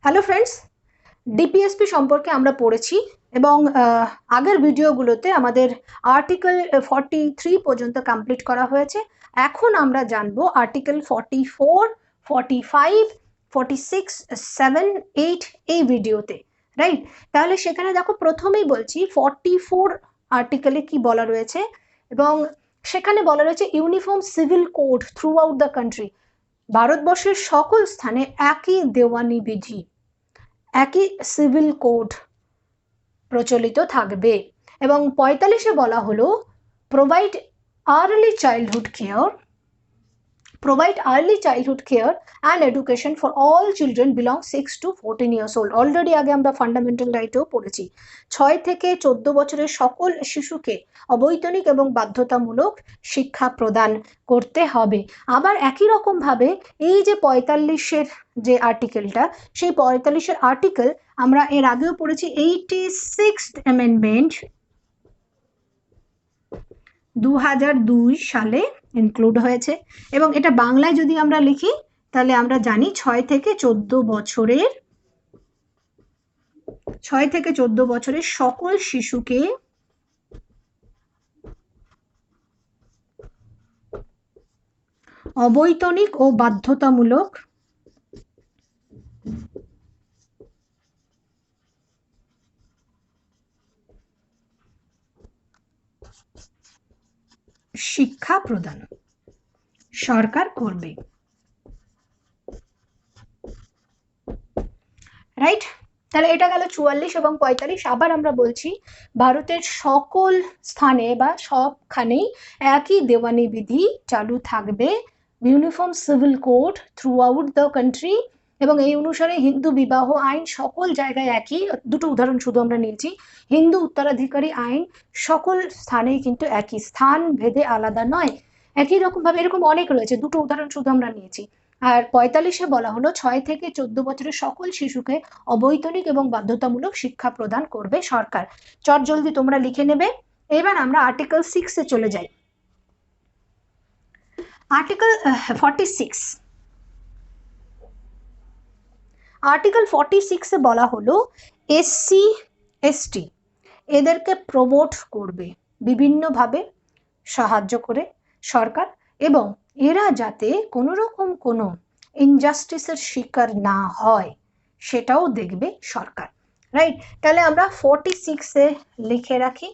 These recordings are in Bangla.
হ্যালো ফ্রেন্ডস, ডিপিএসপি সম্পর্কে আমরা পড়েছি এবং আগের ভিডিওগুলোতে আমাদের আর্টিকেল 43 পর্যন্ত কমপ্লিট করা হয়েছে। এখন আমরা জানবো আর্টিকেল 44, 45, 46, 7, 8 এই ভিডিওতে, রাইট? তাহলে সেখানে দেখো প্রথমেই বলছি 44 আর্টিকেলে কি বলা রয়েছে, এবং সেখানে বলা রয়েছে uniform civil code through out the country. ভারতবর্ষের সকল স্থানে একই দেওয়ানি বিধি, একই সিভিল কোড প্রচলিত থাকবে। এবং 45-এ বলা হলো provide early childhood care and education for all children belong 6 to 14 years old. Already আগে আমরা ফান্ডামেন্টাল রাইটেও পড়েছি 6 থেকে 14 বছরের সকল শিশুকে অবৈতনিক এবং বাধ্যতামূলক শিক্ষা প্রদান করতে হবে। আবার একই রকম ভাবে এই যে 45-এর যে আর্টিকেলটা, সেই 45-এর আর্টিকেল আমরা এর আগেও পড়েছি 86th অ্যামেন্ডমেন্ট 2002 সালে ইনক্লুড হয়েছে। এবং এটা বাংলায় যদি আমরা লিখি তাহলে আমরা জানি 6 থেকে 14 বছরের সকল শিশুকে অবৈতনিক ও বাধ্যতামূলক শিক্ষা প্রদান সরকার করবে, রাইট? তাহলে এটা গেল 44 এবং 45। আবার আমরা বলছি ভারতের সকল স্থানে বা সবখানেই একই দেওয়ানি বিধি চালু থাকবে, uniform civil code through out the country. এবং এই অনুসারে হিন্দু বিবাহ আইন সকল জায়গায় একই। দুটো উদাহরণ শুধু আমরা নিয়েছি। হিন্দু উত্তরাধিকারী আইন সকল স্থানেই কিন্তু একই, স্থান ভেদে আলাদা নয়, একই রকম ভাবে। এরকম অনেক রয়েছে, দুটো উদাহরণ শুধু আমরা নিয়েছি। আর 45-এ বলা হলো 6 থেকে 14 বছরের সকল শিশুকে অবৈতনিক এবং বাধ্যতামূলক শিক্ষা প্রদান করবে সরকার। চটজলদি তোমরা লিখে নেবে। এবার আমরা আর্টিকেল 6-এ চলে যাই। আর্টিকেল 46, আর্টিকেল 46-এ বলা হলো এসসি এসটি এদেরকে প্রমোট করবে বিভিন্নভাবে সাহায্য করে সরকার, এবং এরা যাতে কোনো রকম কোনো ইনজাস্টিসের শিকার না হয় সেটাও দেখবে সরকার, রাইট? তাহলে আমরা 46-এ লিখে রাখি।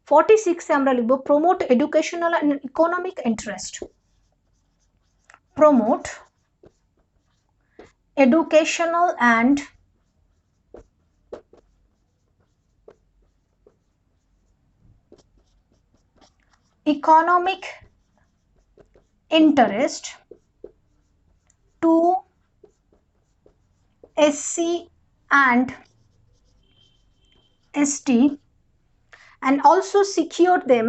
46-এ আমরা লিখব promote educational and economic interest, promote educational and economic interest to SC and ST and also secure them,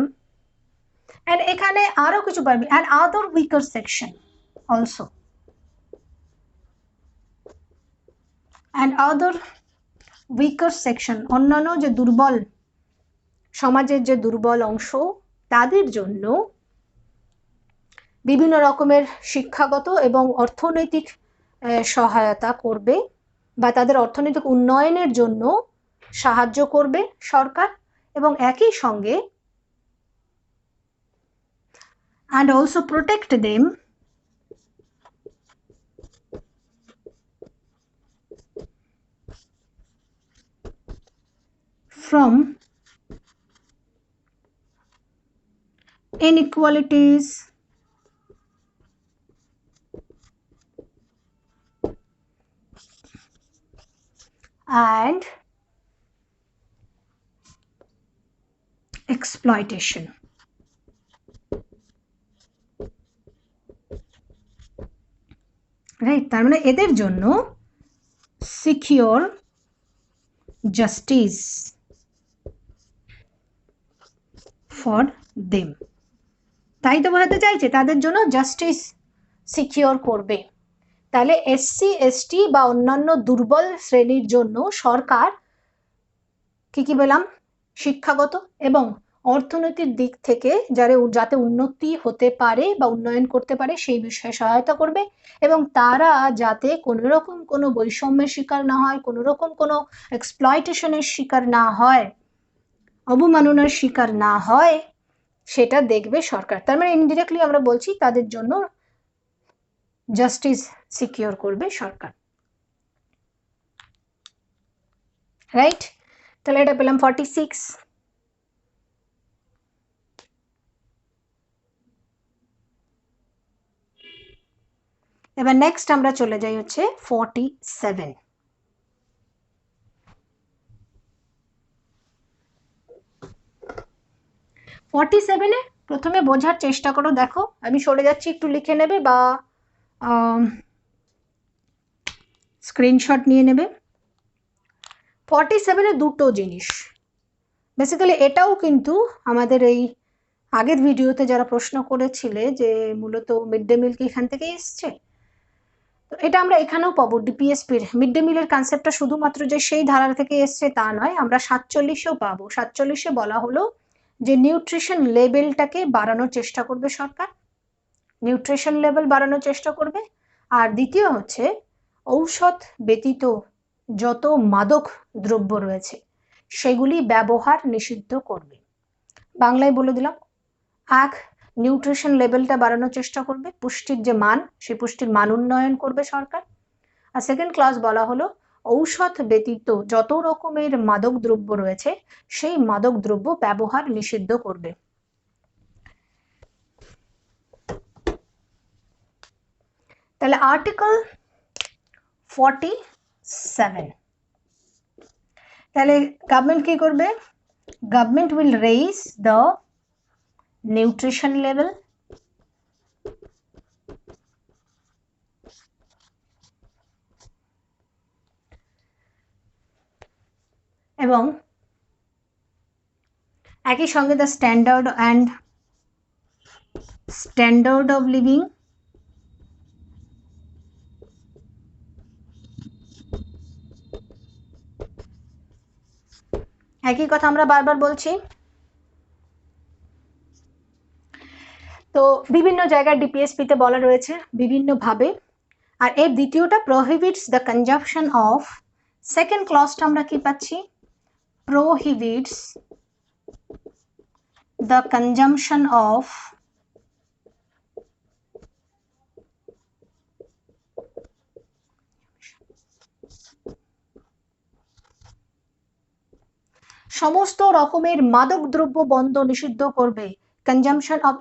and এখানে আরো কিছু পারবে, and other weaker section also, and other weaker section, অন্যান্য যে দুর্বল সমাজের যে দুর্বল অংশ তাদের জন্য বিভিন্ন রকমের শিক্ষাগত এবং অর্থনৈতিক সহায়তা করবে, বা তাদের অর্থনৈতিক উন্নয়নের জন্য সাহায্য করবে সরকার। এবং একই সঙ্গে and also protect them from inequalities and exploitation, right? তার মানে এদের জন্য সিকিউর জাস্টিস ফর দেম, তাই তো বোঝাতে চাইছে, তাদের জন্য জাস্টিস সিকিউর করবে। তাহলে এসসি এসটি বা অন্যান্য দুর্বল শ্রেণীর জন্য সরকার কি কি বললাম, শিক্ষাগত এবং অর্থনৈতিক দিক থেকে যাতে উন্নতি হতে পারে বা উন্নয়ন করতে পারে সেই বিষয়ে সহায়তা করবে, এবং তারা যাতে কোনো রকম কোনো বৈষম্যের শিকার না হয়, কোনো রকম কোনো এক্সপ্লয়টেশনের শিকার না হয়, অবমাননার শিকার না হয়, সেটা দেখবে সরকার। তার মানে ইনডিরেক্টলি আমরা বলছি তাদের জন্য জাস্টিস সিকিউর করবে সরকার, রাইট? তাহলে এটা পেলাম 46। এবার নেক্সট আমরা চলে যাই হচ্ছে 47। 47-এ প্রথমে বোঝার চেষ্টা করো, দেখো আমি সরে যাচ্ছি, একটু লিখে নেবে বা স্ক্রিনশট নিয়ে নেবে। 47-এ দুটো জিনিস, বেসিক্যালি এটাও কিন্তু আমাদের এই আগের ভিডিওতে যারা প্রশ্ন করেছিলে যে মূলত মিড ডে মিল কি এখান থেকে এসছে, তো এটা আমরা এখানেও পাবো। ডিপিএসপির মিড ডে মিলের কনসেপ্টটা শুধুমাত্র যে সেই ধারা থেকে এসছে তা নয়, আমরা 47-এও পাবো। 47-এ বলা হলো যে নিউট্রিশন লেভেলটাকে বাড়ানোর চেষ্টা করবে সরকার, নিউট্রিশন লেভেল বাড়ানোর চেষ্টা করবে। আর দ্বিতীয় হচ্ছে ঔষধ ব্যতীত যত মাদক দ্রব্য রয়েছে সেগুলি ব্যবহার নিষিদ্ধ করবে। বাংলায় বলে দিলাম, এক, নিউট্রিশন লেভেলটা বাড়ানোর চেষ্টা করবে, পুষ্টির যে মান সেই পুষ্টির মান উন্নয়ন করবে সরকার। আর সেকেন্ড ক্লাস বলা হলো ঔষধ ব্যতীত যত রকমের মাদক দ্রব্য রয়েছে সেই মাদক দ্রব্য ব্যবহার নিষিদ্ধ করবে। তাহলে আর্টিকেল 47, তাহলে গভর্নমেন্ট কি করবে? Government will raise the nutrition level, এবং একই সঙ্গে দ্য স্ট্যান্ডার্ড অফ লিভিং, একই কথা আমরা বারবার বলছি। তো বিভিন্ন জায়গায় ডিপিএসপিতে বলা রয়েছে বিভিন্নভাবে। আর এর দ্বিতীয়টা প্রহিবিটস দ্য কনজাম্পশন অফ, সেকেন্ড ক্লজটা আমরা কি পাচ্ছি? প্রহিবিটস দ্য কনজাম্পশন অফ সমস্ত রকমের মাদক দ্রব্য বন্ধ নিষিদ্ধ করবে। Consumption of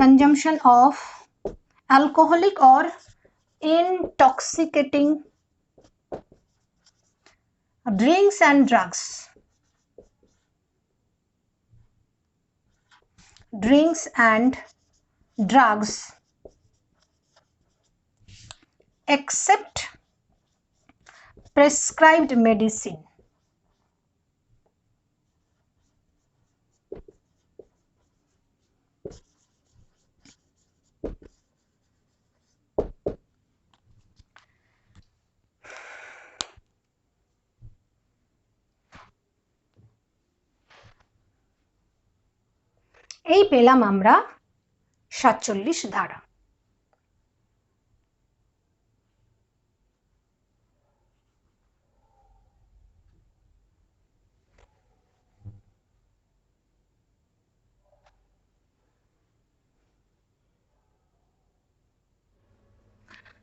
consumption of alcoholic or intoxicating drinks and drugs except prescribed medicine. এই পেলাম আমরা 47 ধারা।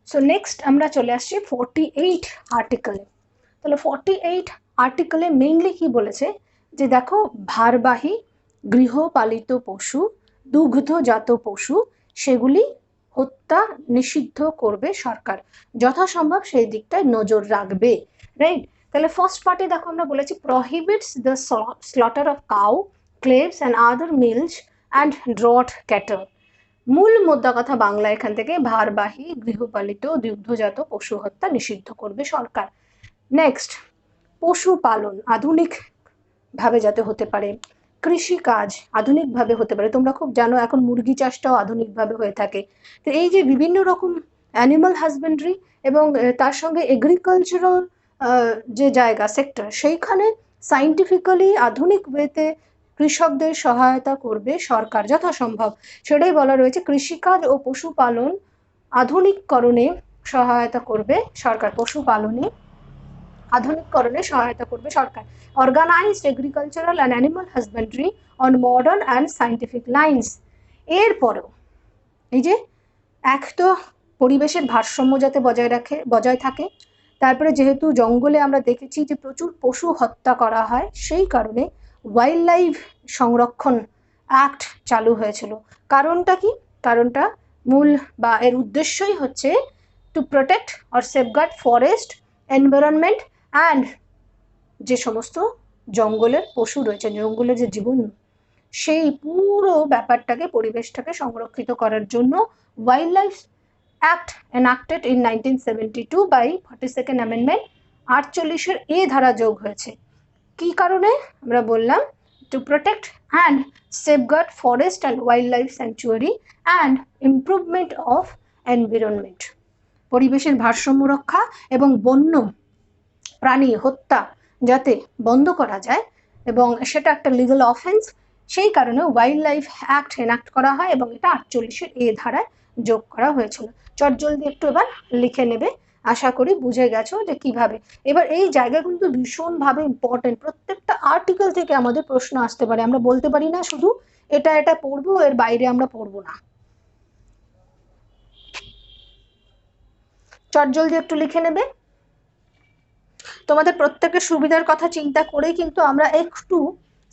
সো নেক্সট আমরা চলে আসছি 48 আর্টিকেলে। তাহলে 48 আর্টিকেলে মেইনলি কি বলেছে যে দেখো, ভারবাহী গৃহপালিত পশু, দুগ্ধজাত পশু, সেগুলি হত্যা নিষিদ্ধ করবে সরকার, যথাসম্ভব সেই দিকটায় নজর রাখবে, রাইট? তাহলে ফার্স্ট পার্টে দেখো আমরা বলেছি prohibits the slaughter of cow, calves and other milk and draught cattle. মূল মোদ্দা কথা বাংলা এখান থেকে, ভারবাহী গৃহপালিত দুগ্ধজাত পশু হত্যা নিষিদ্ধ করবে সরকার। নেক্সট, পশুপালন আধুনিকভাবে যাতে হতে পারে, কৃষিকাজ আধুনিকভাবে হতে পারে। তোমরা খুব জানো এখন মুরগি চাষটাও আধুনিকভাবে হয়ে থাকে। তো এই যে বিভিন্ন রকম অ্যানিমাল হাজবেন্ডারি এবং তার সঙ্গে এগ্রিকালচারাল যে জায়গা সেক্টর, সেইখানে সাইন্টিফিক্যালি আধুনিক ওয়েতে কৃষকদের সহায়তা করবে সরকার যথাসম্ভব, সেটাই বলা রয়েছে। কৃষিকাজ ও পশুপালন আধুনিককরণে সহায়তা করবে সরকার, পশুপালনে আধুনিককরণে সহায়তা করবে সরকার। Organised agricultural and animal husbandry on modern and scientific lines. এরপরেও এই যে এক তো পরিবেশের ভারসাম্য যাতে বজায় থাকে, তারপরে যেহেতু জঙ্গলে আমরা দেখেছি যে প্রচুর পশু হত্যা করা হয়, সেই কারণে ওয়াইল্ড লাইফ সংরক্ষণ অ্যাক্ট চালু হয়েছিল। কারণটা কি? কারণটা মূল বা এর উদ্দেশ্যই হচ্ছে to protect or safeguard forest environment and যে সমস্ত জঙ্গলের পশু রয়েছে, জঙ্গলের যে জীবন, সেই পুরো ব্যাপারটাকে, পরিবেশটাকে সংরক্ষিত করার জন্য wild life act enacted in 1972 by 42nd amendment 48-এর এ ধারা যোগ হয়েছে। কি কারণে? আমরা বললাম to protect and safeguard forest and wild life sanctuary and improvement of environment, পরিবেশের ভারসাম্য রক্ষা এবং বন্য প্রাণী হত্যা যাতে বন্ধ করা যায়, এবং সেটা একটা লিগাল অফেন্স, সেই কারণে ওয়াইল্ড লাইফ অ্যাক্ট এনাক্ট করা হয় এবং এটা 48-এর এ ধারায় যোগ করা হয়েছিল। চটজলদি একটু এবার লিখে নেবে, আশা করি বুঝে গেছো যে কিভাবে। এবার এই জায়গা কিন্তু ভীষণভাবে ইম্পর্টেন্ট, প্রত্যেকটা আর্টিকেল থেকে আমাদের প্রশ্ন আসতে পারে, আমরা বলতে পারি না শুধু এটা এটা পড়বো, এর বাইরে আমরা পড়বো না। চটজলদি একটু লিখে নেবে। তোমাদের প্রত্যেকের সুবিধার কথা চিন্তা করেই কিন্তু আমরা একটু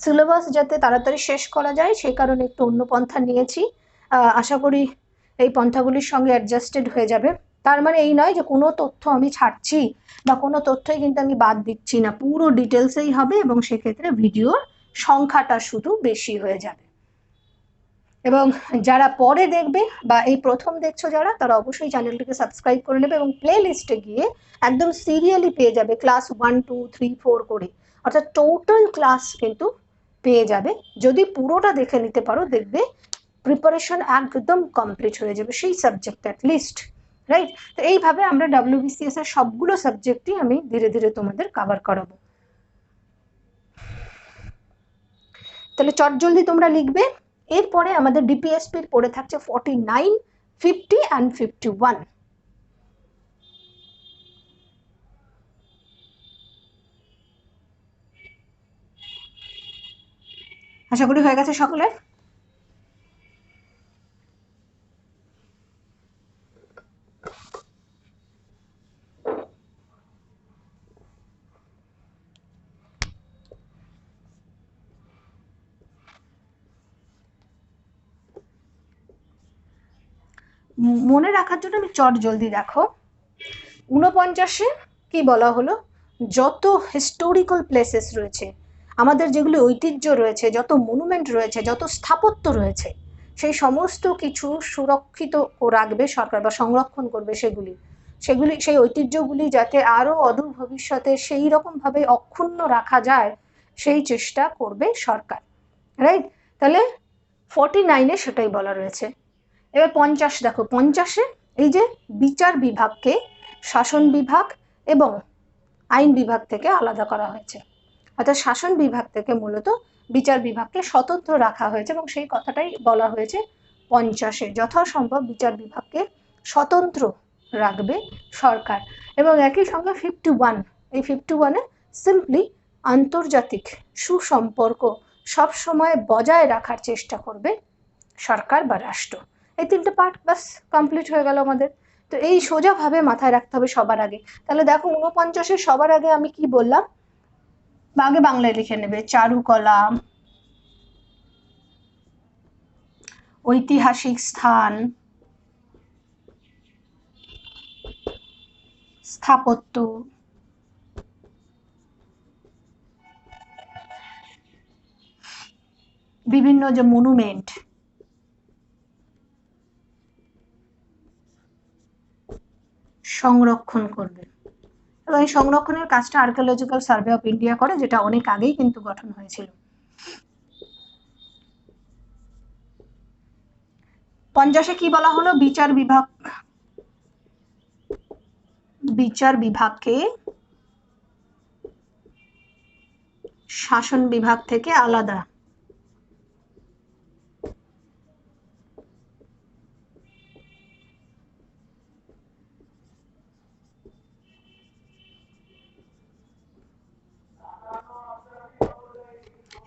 সিলেবাস যাতে তাড়াতাড়ি শেষ করা যায় সেই কারণে একটু অন্য পন্থা নিয়েছি। আশা করি এই পন্থাগুলির সঙ্গে অ্যাডজাস্টেড হয়ে যাবে। তার মানে এই নয় যে কোনো তথ্য আমি ছাড়ছি বা কোনো তথ্যই কিন্তু আমি বাদ দিচ্ছি না, পুরো ডিটেলসেই হবে এবং সেক্ষেত্রে ভিডিওর সংখ্যাটা শুধু বেশি হয়ে যাবে। এবং যারা পরে দেখবে বা এই প্রথম দেখছো যারা, তারা অবশ্যই চ্যানেলটিকে সাবস্ক্রাইব করে নেবে এবং প্লে লিস্টে গিয়ে একদম সিরিয়ালি পেয়ে যাবে ক্লাস 1, 2, 3, 4 করে, অর্থাৎ টোটাল ক্লাস কিন্তু পেয়ে যাবে। যদি পুরোটা দেখে নিতে পারো দেখবে প্রিপারেশন একদম কমপ্লিট হয়ে যাবে সেই সাবজেক্ট অ্যাটলিস্ট, রাইট? তো এইভাবে আমরা WBCS এর সবগুলো সাবজেক্টই আমি ধীরে ধীরে তোমাদের কভার করাবো। তাহলে চটজলদি তোমরা লিখবে। এরপরে আমাদের ডিপিএসপির পড়ে থাকছে 49, 50 and 51। আশা করি হয়ে গেছে সকলের। মনে রাখার জন্য আমি চটজলদি দেখো 49-এ কি বলা হলো, যত হিস্টোরিক্যাল প্লেসেস রয়েছে, আমাদের যেগুলি ঐতিহ্য রয়েছে, যত মনুমেন্ট রয়েছে, যত স্থাপত্য রয়েছে, সেই সমস্ত কিছু সুরক্ষিত রাখবে সরকার বা সংরক্ষণ করবে সেই ঐতিহ্যগুলি যাতে আরও অদূর ভবিষ্যতে সেই রকমভাবে অক্ষুণ্ণ রাখা যায় সেই চেষ্টা করবে সরকার, রাইট? তাহলে 49-এ সেটাই বলা রয়েছে। এবার 50 দেখো, 50-এ এই যে বিচার বিভাগকে শাসন বিভাগ এবং আইন বিভাগ থেকে আলাদা করা হয়েছে, অর্থাৎ শাসন বিভাগ থেকে মূলত বিচার বিভাগকে স্বতন্ত্র রাখা হয়েছে এবং সেই কথাটাই বলা হয়েছে 50-এ, যথাসম্ভব বিচার বিভাগকে স্বতন্ত্র রাখবে সরকার। এবং একই সঙ্গে 51, এই 51-এ সিম্পলি আন্তর্জাতিক সুসম্পর্ক সবসময় বজায় রাখার চেষ্টা করবে সরকার বা রাষ্ট্র। এই 3টে পার্ট বাস কমপ্লিট হয়ে গেল আমাদের। তো এই সোজাভাবে মাথায় রাখতে হবে সবার আগে। তাহলে দেখো 49-এর সবার আগে আমি কি বললাম, আগে বাংলায় লিখে নেবে, চারুকলা, ঐতিহাসিক স্থান, স্থাপত্য, বিভিন্ন যে মনুমেন্ট, সংরক্ষণ করবে। এবং এই সংরক্ষণের কাজটা আর্কিওলজিক্যাল সার্ভে অফ ইন্ডিয়া করে, যেটা অনেক আগেই কিন্তু গঠন হয়েছিল। 50-এ কি বলা হলো, বিচার বিভাগকে শাসন বিভাগ থেকে আলাদা।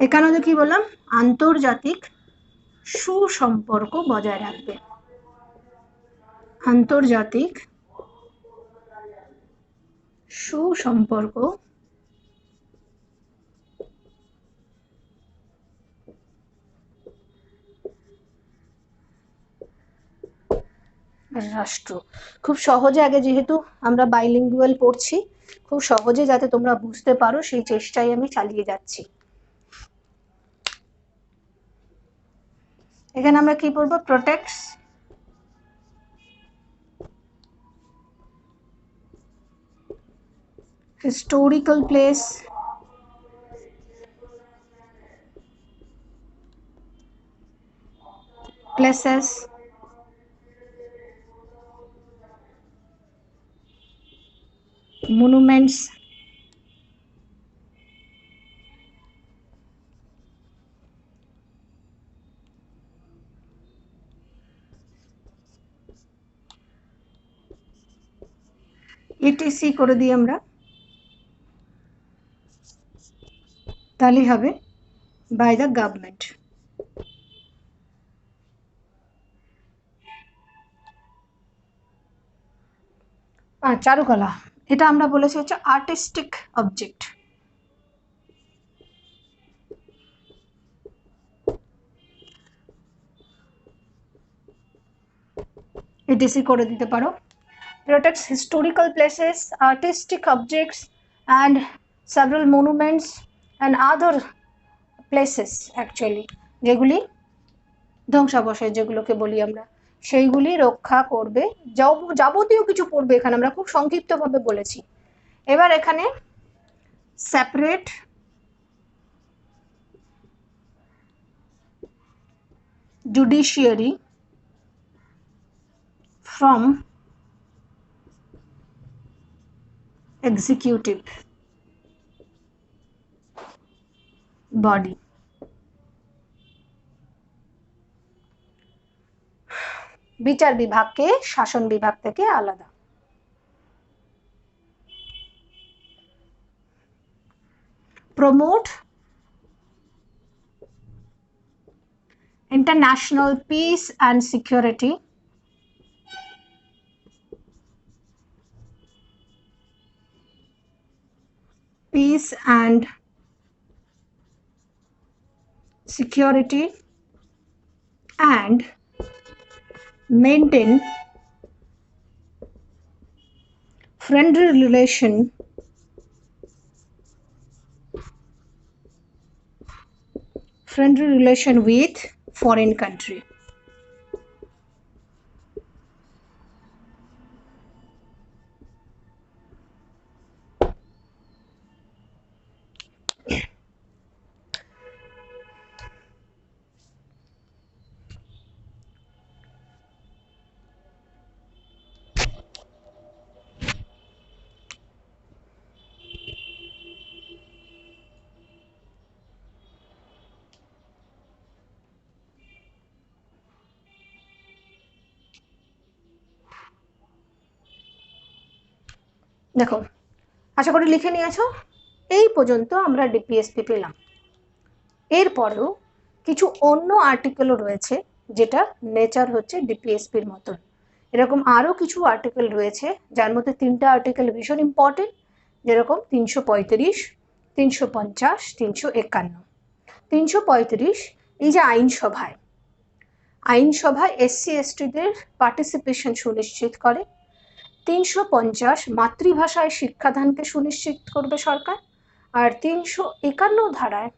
এখানে তো কি বললাম, আন্তর্জাতিক সুসম্পর্ক বজায় রাখবে। আন্তর্জাতিক সুসম্পর্ক রাষ্ট্র। খুব সহজে, আগে যেহেতু আমরা বাইলিঙ্গুয়াল পড়ছি, খুব সহজে যাতে তোমরা বুঝতে পারো সেই চেষ্টাই আমি চালিয়ে যাচ্ছি। এখানে আমরা কি পড়বো, protects historical place, places, monuments, etc করে দিই আমরা, তাহলেই হবে বাই দ্য গভর্নমেন্ট। চারুকলা, এটা আমরা বলেছি হচ্ছে আর্টিস্টিক অবজেক্ট। etc করে দিতে পারো। protects historical places, artistic objects and several monuments and other places actually, যেগুলি ধ্বংসাবশেষ যেগুলোকে বলি আমরা, সেইগুলি রক্ষা করবে। যাবতীয় কিছু পড়বে এখানে, আমরা খুব সংক্ষিপ্তভাবে বলেছি। এবার এখানে separate judiciary from executive body। বিচার বিভাগকে শাসন বিভাগ থেকে আলাদা। Promote international peace and security, peace and security and maintain friendly relation with foreign country। দেখো, আশা করি লিখে নিয়েছো। এই পর্যন্ত আমরা ডিপিএসপি পেলাম। এরপরেও কিছু অন্য আর্টিকেলও রয়েছে, যেটা নেচার হচ্ছে ডিপিএসপির মতন। এরকম আরও কিছু আর্টিকেল রয়েছে, যার মধ্যে 3টা আর্টিকেল ভীষণ ইম্পর্টেন্ট, যেরকম 335, 350, 351। 335 এই যে আইনসভায় এসসি এসটিদের পার্টিসিপেশন সুনিশ্চিত করে। 350 মাতৃভাষায় শিক্ষাদানকে সুনিশ্চিত করবে সরকার। আর 351 ধারায়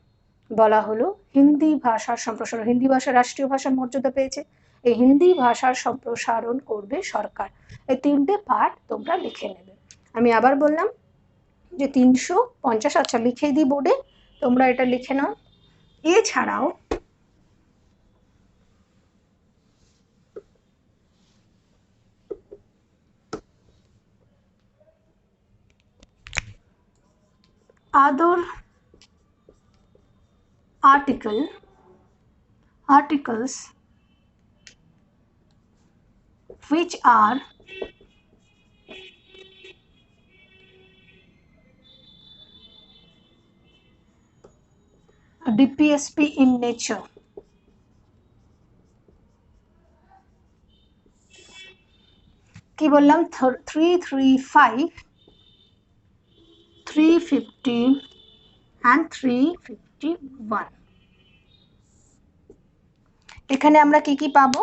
বলা হলো হিন্দি ভাষার সম্প্রসারণ, হিন্দি ভাষা রাষ্ট্রীয় ভাষার মর্যাদা পেয়েছে, এই হিন্দি ভাষার সম্প্রসারণ করবে সরকার। এই 3টে পার্ট তোমরা লিখে নেবে। আমি আবার বললাম যে 350, আচ্ছা লিখে দিই বোর্ডে, তোমরা এটা লিখে নাও। এছাড়াও other articles which are DPSP in nature. কি বললাম 335, 350 and 351. এখানে আমরা কি কি পাবো?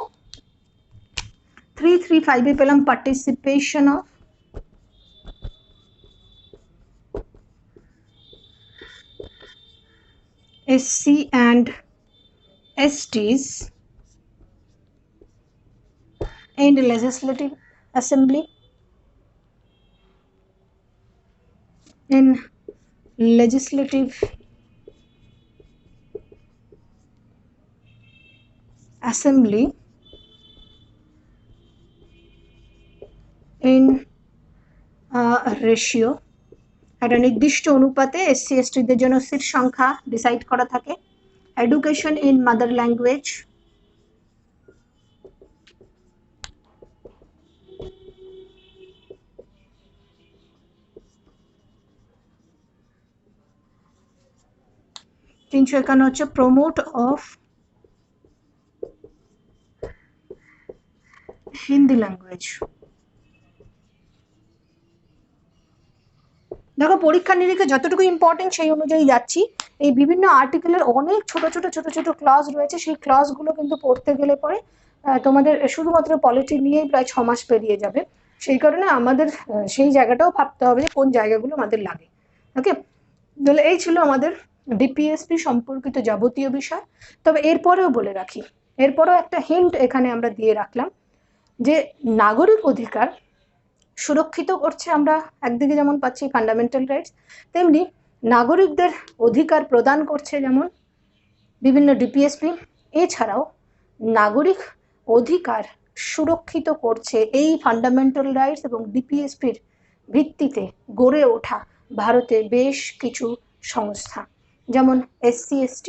335 এ পেলাম participation of SC and STs in the legislative assembly, in legislative assembly in ratio, একটা নির্দিষ্ট অনুপাতে SC STদের জন্য সিট সংখ্যা ডিসাইড করা থাকে। এডুকেশন ইন মাদার ল্যাঙ্গুয়েজ, তিনশো একান্ন হচ্ছে প্রমোট অফ হিন্দি ল্যাঙ্গুয়েজ। দেখো পরীক্ষা নিরীক্ষা যতটুকু ইম্পর্টেন্ট সেই অনুযায়ী যাচ্ছি। এই বিভিন্ন আর্টিকেলের অনেক ছোট ছোট ক্লজ রয়েছে, সেই ক্লজগুলো কিন্তু পড়তে গেলে পরে তোমাদের শুধুমাত্র পলিটি নিয়েই প্রায় 6 মাস পেরিয়ে যাবে। সেই কারণে আমাদের সেই জায়গাটাও ভাবতে হবে যে কোন জায়গাগুলো আমাদের লাগে। ওকে, তাহলে এই ছিল আমাদের ডিপিএসপি সম্পর্কিত যাবতীয় বিষয়। তবে এরপরেও বলে রাখি, এরপরেও একটা হিন্ট এখানে আমরা দিয়ে রাখলাম যে নাগরিক অধিকার সুরক্ষিত করছে আমরা একদিকে যেমন পাচ্ছি ফান্ডামেন্টাল রাইটস, তেমনি নাগরিকদের অধিকার প্রদান করছে যেমন বিভিন্ন ডিপিএসপি, এছাড়াও নাগরিক অধিকার সুরক্ষিত করছে এই ফান্ডামেন্টাল রাইটস এবং ডিপিএসপির ভিত্তিতে গড়ে ওঠা ভারতে বেশ কিছু সংস্থা, যেমন SC ST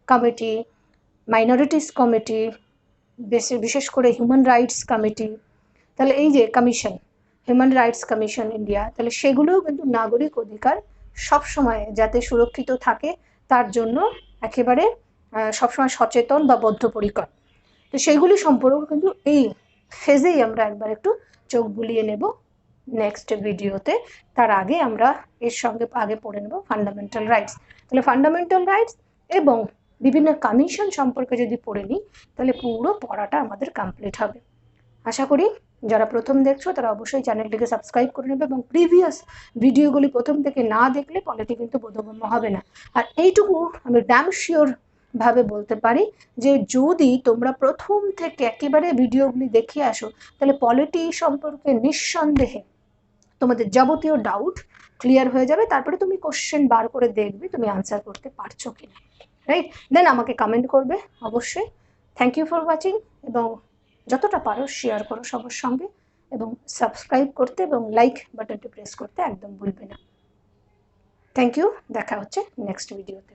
committee, minorities committee, বিশেষ করে হিউম্যান রাইটস কমিটি, তাহলে এই যে commission human rights commission India, তাহলে সেগুলোও কিন্তু নাগরিক অধিকার সবসময় যাতে সুরক্ষিত থাকে তার জন্য একেবারে সবসময় সচেতন বা বদ্ধপরিকর। তো সেইগুলি সম্পর্কে কিন্তু এই ফেজেই আমরা একবার একটু চোখ বুলিয়ে নেব নেক্সট ভিডিওতে। তার আগে আমরা এর সঙ্গে আগে পড়ে নেব ফান্ডামেন্টাল রাইটস। তাহলে ফান্ডামেন্টাল রাইটস এবং বিভিন্ন কমিশন সম্পর্কে যদি পড়ে নিই তাহলে পুরো পড়াটা আমাদের কমপ্লিট হবে। আশা করি যারা প্রথম দেখছো তারা অবশ্যই চ্যানেলটিকে সাবস্ক্রাইব করে নেবে এবং প্রিভিয়াস ভিডিওগুলি প্রথম থেকে না দেখলে পলিটি কিন্তু বোধগম্য হবে না। আর এইটুকু আমি ড্যাম শিওর ভাবে বলতে পারি যে যদি তোমরা প্রথম থেকে একেবারে ভিডিওগুলি দেখে আসো তাহলে পলিটি সম্পর্কে নিঃসন্দেহে তোমাদের যাবতীয় ডাউট ক্লিয়ার হয়ে যাবে। তারপরে তুমি কোশ্চেন বার করে দেখবে তুমি আনসার করতে পারছো কিনা, রাইট? দেন আমাকে কমেন্ট করবে অবশ্যই। থ্যাংক ইউ ফর ওয়াচিং, এবং যতটা পারো শেয়ার করো সবার সঙ্গে, এবং সাবস্ক্রাইব করতে এবং লাইক বাটনটি প্রেস করতে একদম ভুলবে না। থ্যাংক ইউ, দেখা হচ্ছে নেক্সট ভিডিওতে।